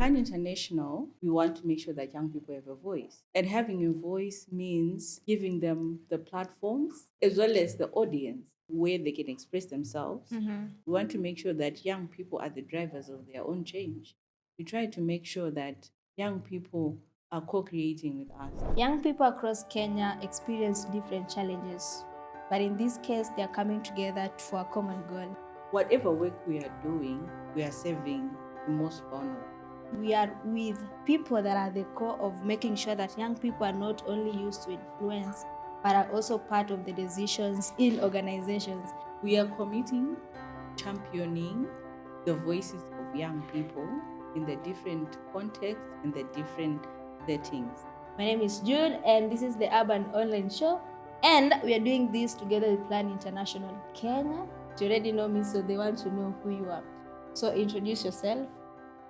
Plan International, we want to make sure that young people have a voice. And having a voice means giving them the platforms as well as the audience where they can express themselves. We want to make sure that young people are the drivers of their own change. We try to make sure that young people are co-creating with us. Young people across Kenya experience different challenges, but in this case, they are coming together for a common goal. Whatever work we are doing, we are serving the most vulnerable. We are with people that are the core of making sure that young people are not only used to influence, but are also part of the decisions in organizations. We are committing, championing the voices of young people in the different contexts and the different settings. My name is June, and this is the Urban Online Show. And we are doing this together with Plan International Kenya. You already know me, so they want to know who you are. So introduce yourself,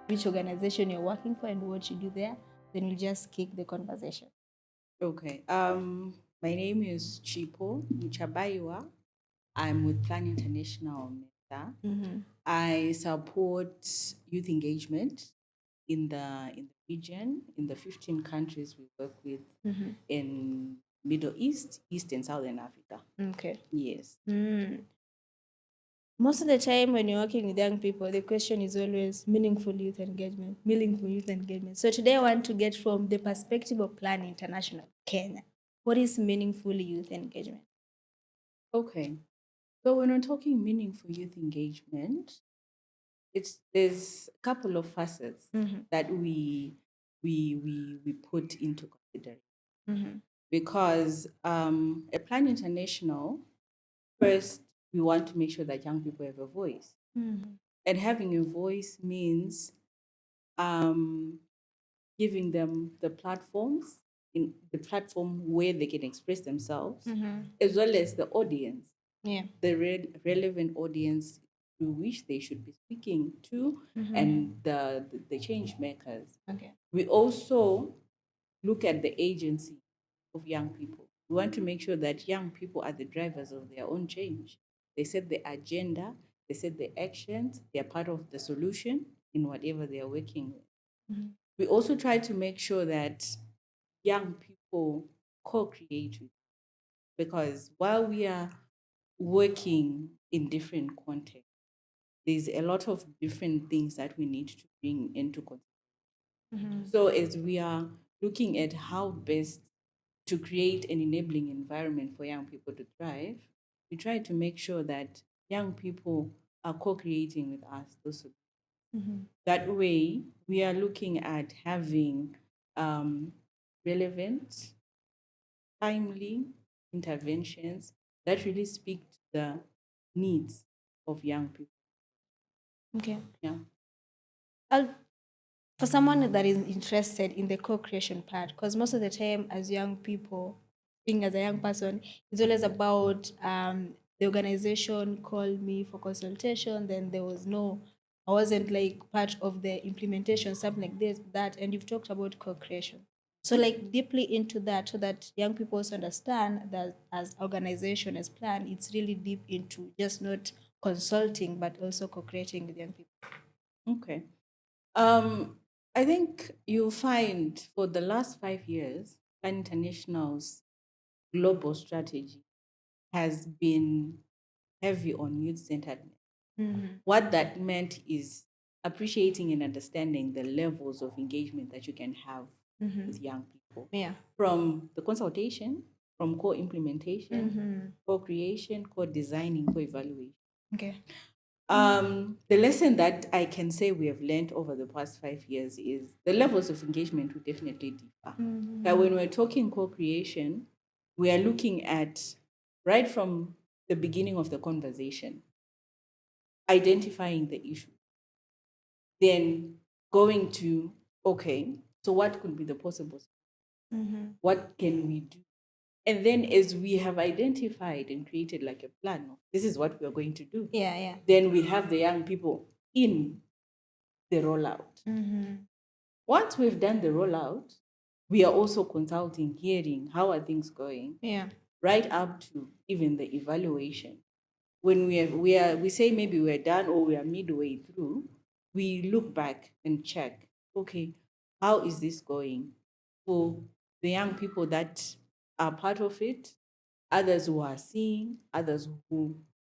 which organization you're working for, and what you do there. Then we'll just kick the conversation. Okay. My name is CHIPO MUCHABAIWA. I'm with Plan International MEESA. I support youth engagement in the region, in the 15 countries we work with in Middle East, East and Southern Africa. Okay. Yes. Most of the time when you're working with young people, the question is always meaningful youth engagement, meaningful youth engagement. So today I want to get from the perspective of Plan International Kenya. What is meaningful youth engagement? Okay. So when we're talking meaningful youth engagement, there's a couple of facets that we put into consideration. Because at Plan International, first we want to make sure that young people have a voice. And having a voice means giving them the platforms in the platform where they can express themselves, as well as the audience, the relevant audience to which they should be speaking to, and the change makers. Okay. We also look at the agency of young people. We want to make sure that young people are the drivers of their own change. They set the agenda, they set the actions, they are part of the solution in whatever they are working with. We also try to make sure that young people co-create with, because while we are working in different contexts, there's a lot of different things that we need to bring into consideration. So as we are looking at how best to create an enabling environment for young people to thrive, we try to make sure that young people are co-creating with us those solutions. That way, we are looking at having relevant, timely interventions that really speak to the needs of young people. Okay. Yeah. For someone that is interested in the co-creation part, because most of the time as young people, being as a young person, it's always about the organization called me for consultation, then there was no, I wasn't like part of the implementation, something like this, that, and you've talked about co-creation. So like deeply into that so that young people also understand that as organization, as plan, it's really deep into just not consulting, but also co-creating with young people. Okay. I think you'll find for the last 5 years, Plan International's global strategy has been heavy on youth centeredness. What that meant is appreciating and understanding the levels of engagement that you can have with young people. Yeah. From the consultation, from co-implementation, co-creation, co-designing, co-evaluation. Okay. The lesson that I can say we have learned over the past 5 years is the levels of engagement will definitely differ. But when we're talking co-creation, we are looking at right from the beginning of the conversation, identifying the issue, then going to, okay, so what could be the possible? What can we do? And then as we have identified and created like a plan, this is what we are going to do. Yeah. Then we have the young people in the rollout. Once we've done the rollout, we are also consulting, hearing how are things going, right up to even the evaluation. When we say maybe we're done or we are midway through, we look back and check okay, how is this going for the young people that are part of it, others who are seeing, others who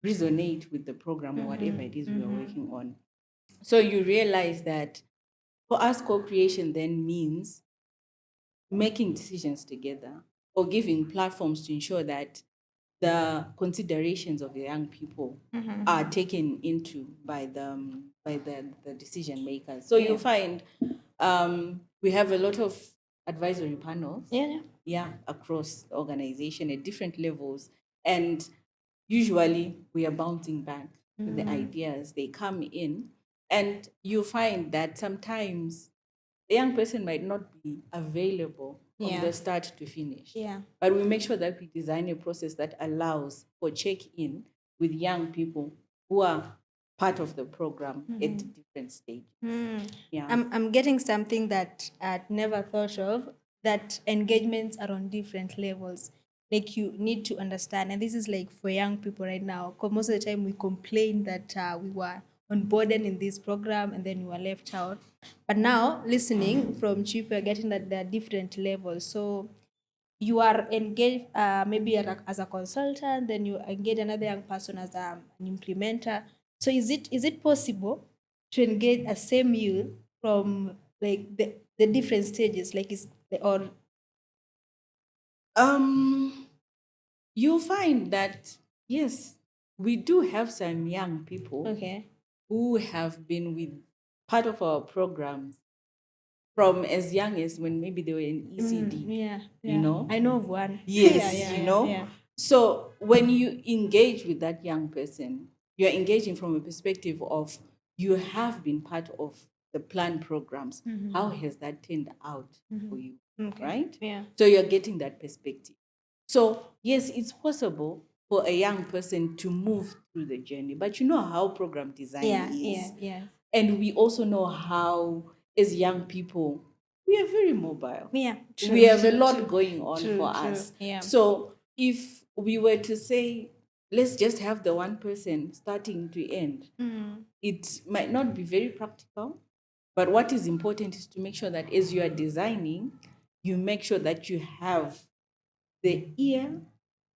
resonate with the program or whatever it is we are working on. So you realize that for us, co-creation then means making decisions together or giving platforms to ensure that the considerations of the young people are taken into by the decision makers. So you find we have a lot of advisory panels, Yeah. yeah, across the organization at different levels, and usually we are bouncing back with the ideas. They come in, and you find that sometimes a young person might not be available from Yeah. the start to finish. Yeah. But we make sure that we design a process that allows for check-in with young people who are part of the program at different stages. Yeah. I'm getting something that I'd never thought of, that engagements are on different levels. Like you need to understand, and this is like for young people right now, because most of the time we complain that we were onboarded in this program and then we were left out. But now, listening from Chief, we're getting that there are different levels. So you are engaged maybe as a consultant, then you engage another young person as an implementer. So is it possible to engage a same youth from like the different stages, like is or Um, you find that, yes, we do have some young people okay. who have been with part of our programs from as young as when maybe they were in ECD, Yeah, you yeah, know? I know of one. Yeah, Yes, yeah, you yeah, know? yeah. So when you engage with that young person, you're engaging from a perspective of you have been part of the planned programs. How has that turned out for you? Okay. Right? Yeah. So you're getting that perspective. So, yes, it's possible for a young person to move through the journey, but you know how program design Yeah, is. yeah, yeah. And we also know how, as young people, we are very mobile. Yeah, We true. have a lot True. going on True, for true. us. Yeah. So if we were to say, let's just have the one person starting to end, it might not be very practical. But what is important is to make sure that as you are designing, you make sure that you have the ear,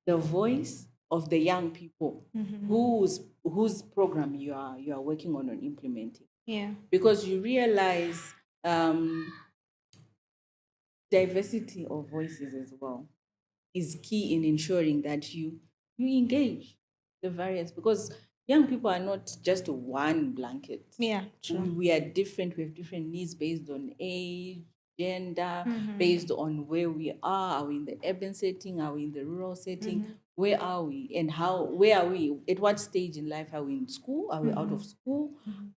the voice of the young people whose program you are working on implementing, Yeah. because you realize um, diversity of voices as well is key in ensuring that you engage the various, because young people are not just one blanket. Yeah, we, true. we are different. We have different needs based on age, gender, based on where we are. Are we in the urban setting? Are we in the rural setting? Where are we? And where are we? At what stage in life are we? In school? Are we out of school?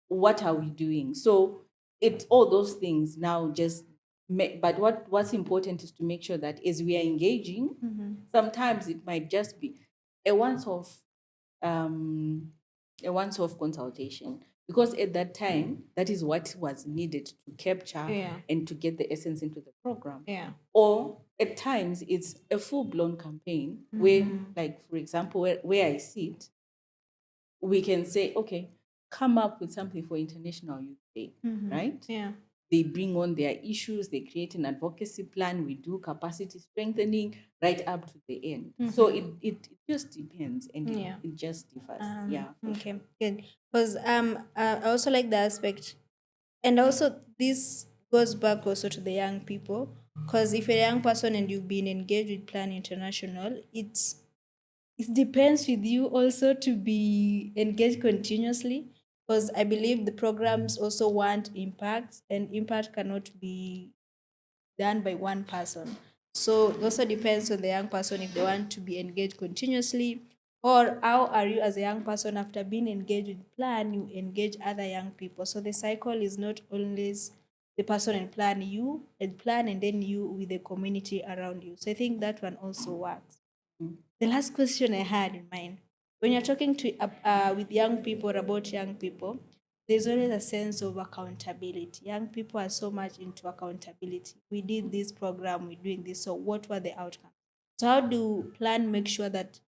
What are we doing? So it's all those things now just make, but what's important is to make sure that as we are engaging, sometimes it might just be a once-off um, a once-off consultation, because at that time that is what was needed to capture Yeah. and to get the essence into the program. Yeah. Or at times it's a full-blown campaign where, like for example, where I sit, we can say, okay, come up with something for International Youth Day, right? Yeah. They bring on their issues, they create an advocacy plan, we do capacity strengthening right up to the end. So it just depends, and Yeah. it just differs. Yeah. Okay, good. Because I also like the aspect, and also this goes back also to the young people. Because if you're a young person and you've been engaged with Plan International, it depends with you also to be engaged continuously. Because I believe the programs also want impact, and impact cannot be done by one person. So it also depends on the young person if they want to be engaged continuously, or how are you as a young person after being engaged with plan, you engage other young people. So the cycle is not always the person and plan and then you with the community around you. So I think that one also works. The last question I had in mind, when you're talking to with young people about young people, there's always a sense of accountability. Young people are so much into accountability. We did this program, we're doing this. So what were the outcomes? So how do plan make sure that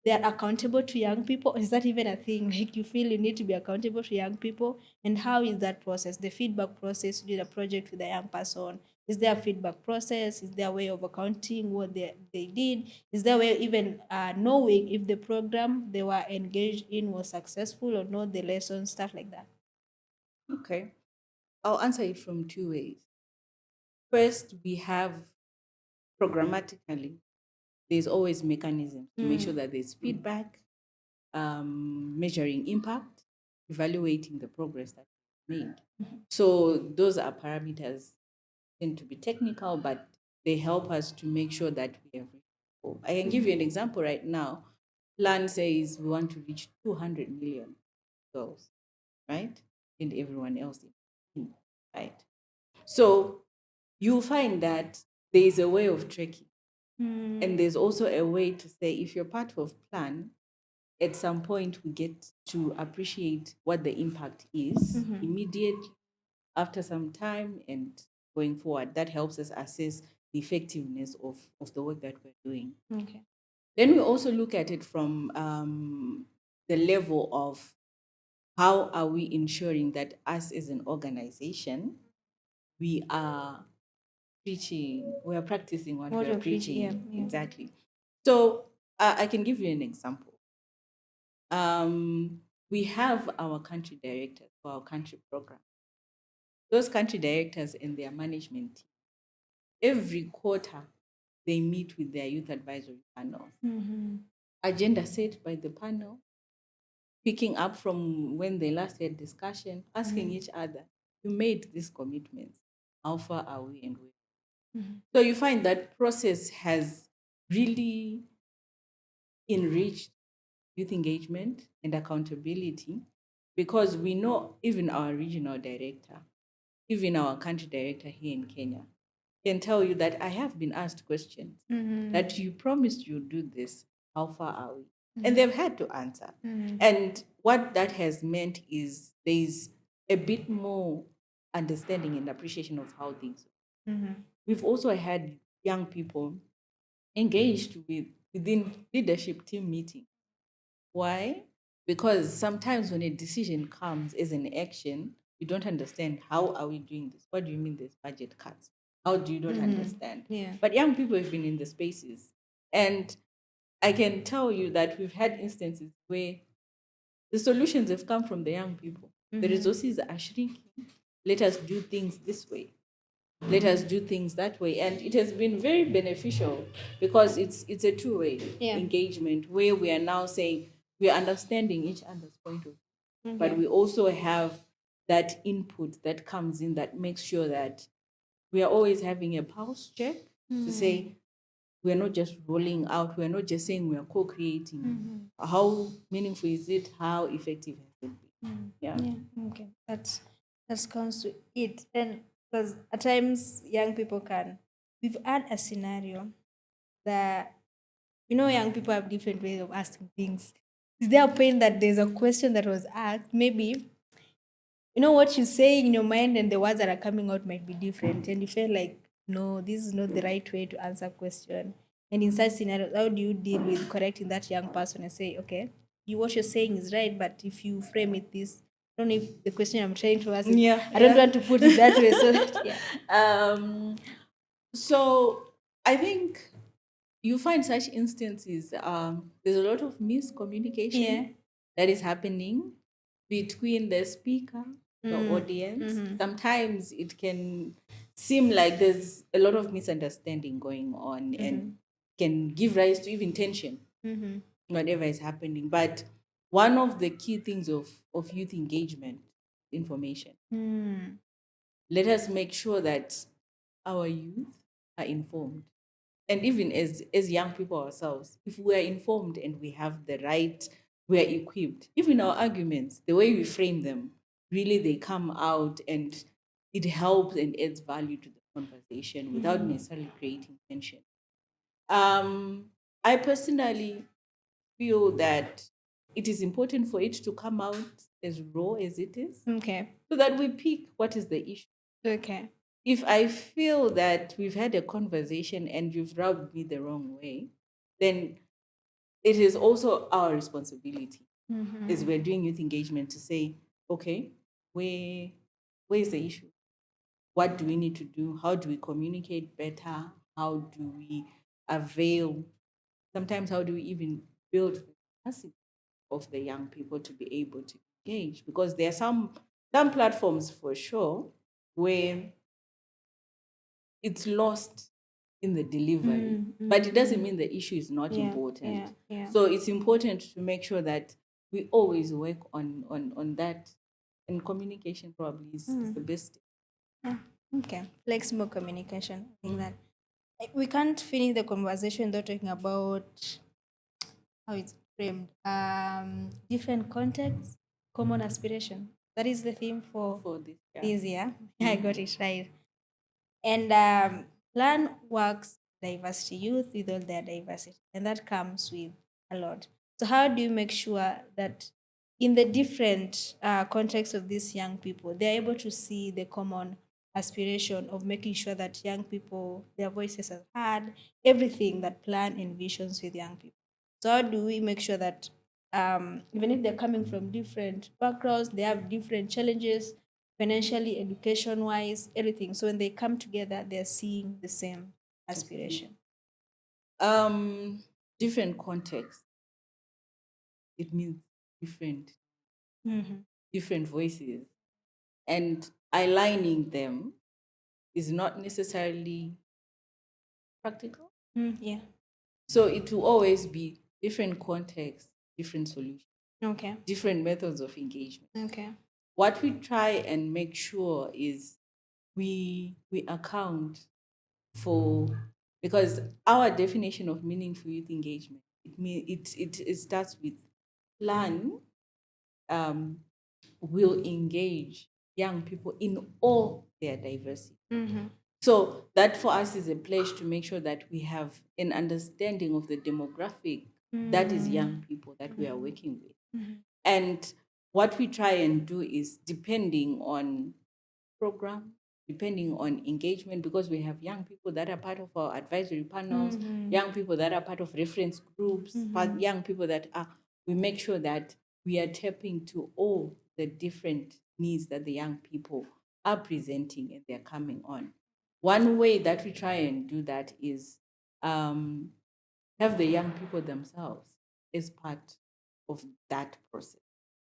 they are accountable to young people? Is that even a thing? Like, you feel you need to be accountable to young people? And how is that process? The feedback process, you did a project with a young person. Is there a feedback process? Is there a way of accounting what they did? Is there a way of even knowing if the program they were engaged in was successful or not, the lessons, stuff like that? Okay. I'll answer it from two ways. First, we have programmatically, there's always mechanisms to make sure that there's feedback, measuring impact, evaluating the progress that we made. So those are parameters, tend to be technical, but they help us to make sure that we have reached the goal. I can give you an example right now. Plan says we want to reach 200 million girls, right? And everyone else, right? So you'll find that there is a way of tracking. And there's also a way to say if you're part of plan, at some point we get to appreciate what the impact is immediately, after some time, and going forward. That helps us assess the effectiveness of the work that we're doing. Okay. Then we also look at it from the level of how are we ensuring that us as an organization, we are we are practicing what What we are you're preaching, preaching. yeah, yeah. Exactly. So I can give you an example. We have our country directors for our country program. Those country directors and their management team, every quarter, they meet with their youth advisory panels. Agenda set by the panel, picking up from when they last had discussion, asking each other, you made these commitments. How far are we and where? So you find that process has really enriched youth engagement and accountability, because we know even our regional director, even our country director here in Kenya, can tell you that I have been asked questions that you promised you'd do this. How far are we? And they've had to answer. And what that has meant is there's a bit more understanding and appreciation of how things are. We've also had young people engaged within leadership team meeting. Why? Because sometimes when a decision comes as an action, you don't understand how are we doing this? What do you mean there's budget cuts? How do you not understand? Yeah. But young people have been in the spaces. And I can tell you that we've had instances where the solutions have come from the young people. The resources are shrinking. Let us do things this way. Let us do things that way. And it has been very beneficial because it's a two-way Yeah. engagement where we are now saying we are understanding each other's point of view, but we also have that input that comes in that makes sure that we are always having a pulse check to say we're not just rolling out, we're not just saying we are co-creating. How meaningful is it? How effective has it been? Yeah. Yeah, okay. That's comes to it. And because at times young people can, we've had a scenario that, young people have different ways of asking things. Is there a point that there's a question that was asked? Maybe, what you say in your mind and the words that are coming out might be different. And you feel like, no, this is not the right way to answer a question. And in such scenarios, how do you deal with correcting that young person and say, okay, what you're saying is right, but if you frame it this, I don't know if the question I'm trying to ask is, Yeah, I don't yeah. want to put it that way. So that, yeah. So I think you find such instances. There's a lot of miscommunication Yeah. that is happening between the speaker, the audience. Sometimes it can seem like there's a lot of misunderstanding going on and can give rise to even tension, whatever is happening. But one of the key things of youth engagement, information. Let us make sure that our youth are informed. And even as young people ourselves, if we are informed and we have the right, we are equipped, even our arguments, the way we frame them, really they come out and it helps and adds value to the conversation without necessarily creating tension. I personally feel that it is important for it to come out as raw as it is, Okay. so that we pick what is the issue. Okay. If I feel that we've had a conversation and you've rubbed me the wrong way, then it is also our responsibility Mm-hmm. as we're doing youth engagement to say, okay, where is the issue? What do we need to do? How do we communicate better? How do we avail? Sometimes, how do we even build the capacity of the young people to be able to engage? Because there are some platforms for sure where it's lost in the delivery, but it doesn't mean the issue is not Yeah, important. yeah, yeah. So it's important to make sure that we always work on that, and communication probably is the best. Yeah. Okay. Flexible communication. I think Mm. that we can't finish the conversation without talking about how it's framed. Different contexts, common aspiration. That is the theme for For this, yeah. this year. I got Mhm. it right. And plan works diversity youth with all their diversity, and that comes with a lot. So how do you make sure that in the different contexts of these young people, they're able to see the common aspiration of making sure that young people, their voices are heard, everything that plan envisions with young people? So how do we make sure that even if they're coming from different backgrounds, they have different challenges, financially, education wise, everything. So when they come together, they're seeing the same aspiration. Um, Different context. It means different Mm-hmm. different voices, and aligning them is not necessarily practical. Yeah. So it will always be different contexts, different solutions, Okay. different methods of engagement. Okay. What we try and make sure is we account for, because our definition of meaningful youth engagement, it starts with plan, um, will engage young people in all their diversity. Mm-hmm. So that for us is a pledge to make sure that we have an understanding of the demographic that is young people that we are working with. And what we try and do is, depending on program, depending on engagement, because we have young people that are part of our advisory panels, young people that are part of reference groups, young people that are, we make sure that we are tapping to all the different needs that the young people are presenting and they're coming on. One way that we try and do that is um, have the young people themselves as part of that process.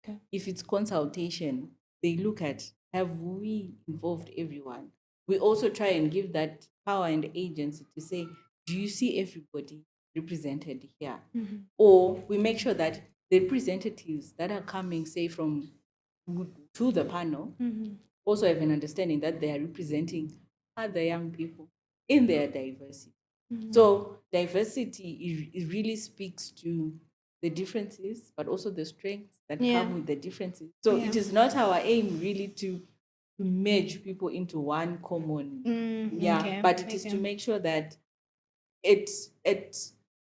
Okay. If it's consultation, they look at, have we involved everyone? We also try and give that power and agency to say, do you see everybody represented here? Or we make sure that the representatives that are coming, say, from to the panel, also have an understanding that they are representing other young people in their diversity. So diversity, it really speaks to the differences, but also the strengths that Yeah. come with the differences. So Yeah. it is not our aim really to merge people into one common, Okay. but it is to Okay. make sure that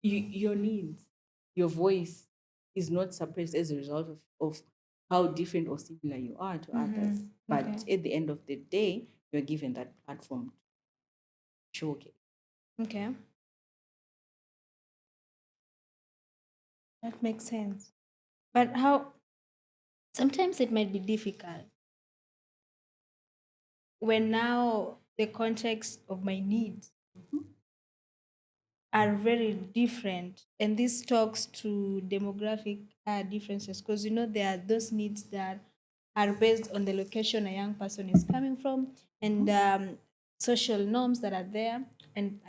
your needs, your voice is not suppressed as a result of how different or similar you are to others. But Okay. at the end of the day, you're given that platform to showcase. Okay. That makes sense. But how sometimes it might be difficult when now the context of my needs are very different, and this talks to demographic differences, because there are those needs that are based on the location a young person is coming from, and social norms that are there, and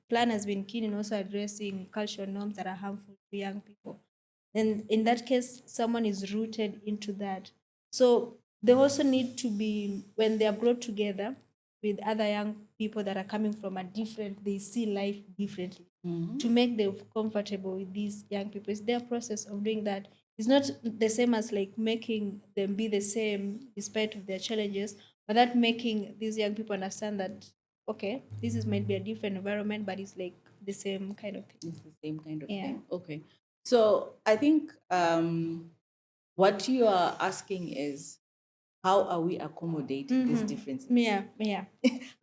plan has been keen in also addressing cultural norms that are harmful to young people, and in that case someone is rooted into that. So they also need to be, when they are brought together with other young people that are coming from a different, they see life differently, to make them comfortable with these young people. It's their process of doing that. It's not the same as like making them be the same despite of their challenges, but that making these young people understand that, okay, this is might be a different environment, but it's like the same kind of thing. It's the same kind of Yeah. thing. Okay. So I think what you are asking is, how are we accommodating these differences? Yeah, yeah.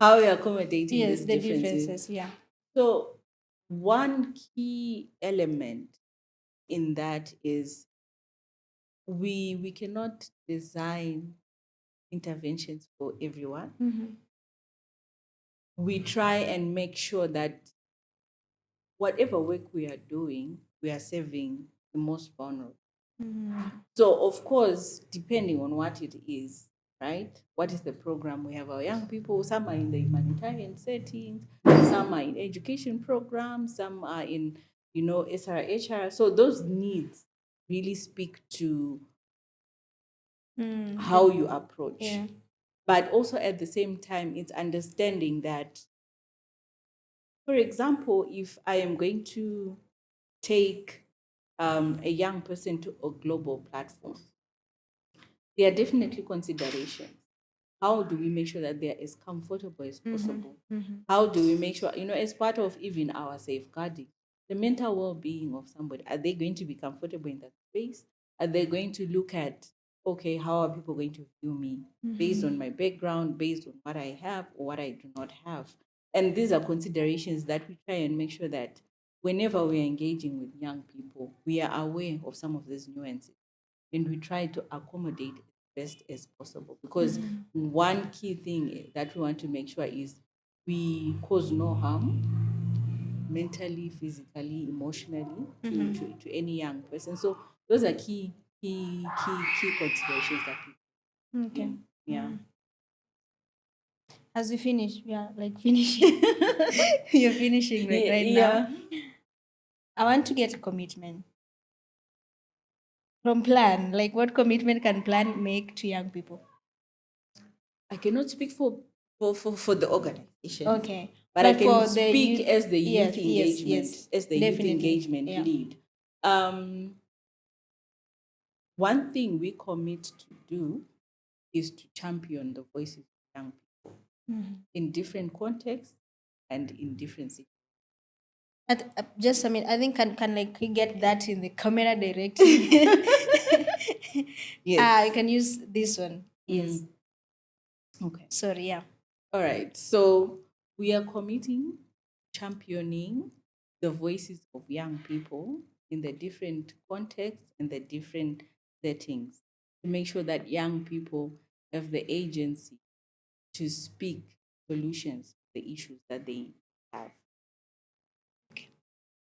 How are we accommodating Yes, these the differences? differences, yeah. So one key element in that is we cannot design interventions for everyone. We try and make sure that whatever work we are doing, we are serving the most vulnerable. So, of course, depending on what it is, right? What is the program? We have our young people, some are in the humanitarian settings, some are in education programs, some are in, SRHR. So, those needs really speak to how you approach. Yeah. But also at the same time, it's understanding that, for example, if I am going to take a young person to a global platform, there are definitely considerations. How do we make sure that they're as comfortable as possible? How do we make sure, as part of even our safeguarding, the mental well-being of somebody, are they going to be comfortable in that space? Are they going to look at, okay, how are people going to view me based on my background, based on what I have or what I do not have? And these are considerations that we try and make sure that whenever we're engaging with young people, we are aware of some of these nuances and we try to accommodate as best as possible. Because one key thing that we want to make sure is we cause no harm mentally, physically, emotionally to any young person. So those are key considerations that we Okay. yeah. As we finish, we are like finishing. You're finishing right now. I want to get a commitment from Plan. Like, what commitment can Plan make to young people? I cannot speak for the organization. Okay. But I But can for the speak youth, as the youth yes, engagement, yes, as the youth definitely. engagement Yeah. lead. One thing we commit to do is to champion the voices of young people in different contexts and in different situations. Just, I mean, I think can like we get that in the camera directing. Yes. You can use this one. Yes. Okay. Sorry, yeah. All right. So we are committing, championing the voices of young people in the different contexts and the different settings to make sure that young people have the agency to speak solutions to the issues that they have.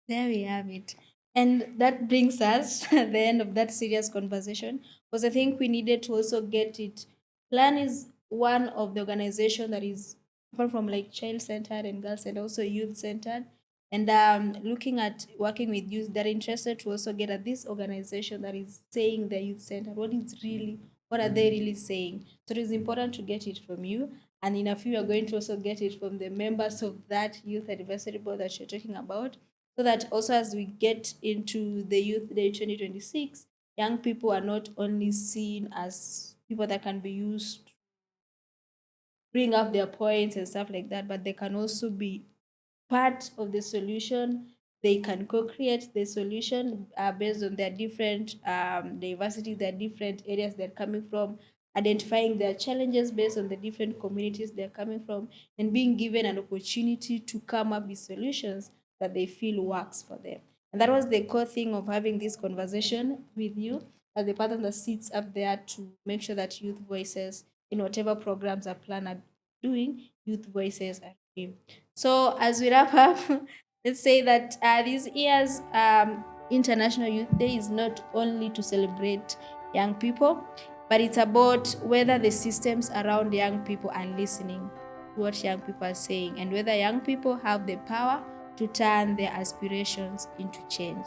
There we have it. And that brings us at the end of that serious conversation because I think we needed to also get it. Plan is one of the organization that is apart from like child centered and girl centered, also youth centered. And looking at working with youth, they're interested to also get at this organization that is saying they're youth centered. What are they really saying? So it is important to get it from you. And in a few, we are going to also get it from the members of that youth advisory board that you're talking about so that also as we get into the Youth Day 2026, young people are not only seen as people that can be used to bring up their points and stuff like that, but they can also be part of the solution. They can co-create the solution based on their different diversity, their different areas they're coming from, identifying their challenges based on the different communities they're coming from, and being given an opportunity to come up with solutions that they feel works for them. And that was the core thing of having this conversation with you as the person that sits up there to make sure that youth voices in whatever programs are planned are doing, youth voices are free. So as we wrap up, let's say that this year's International Youth Day is not only to celebrate young people, but it's about whether the systems around young people are listening to what young people are saying and whether young people have the power to turn their aspirations into change.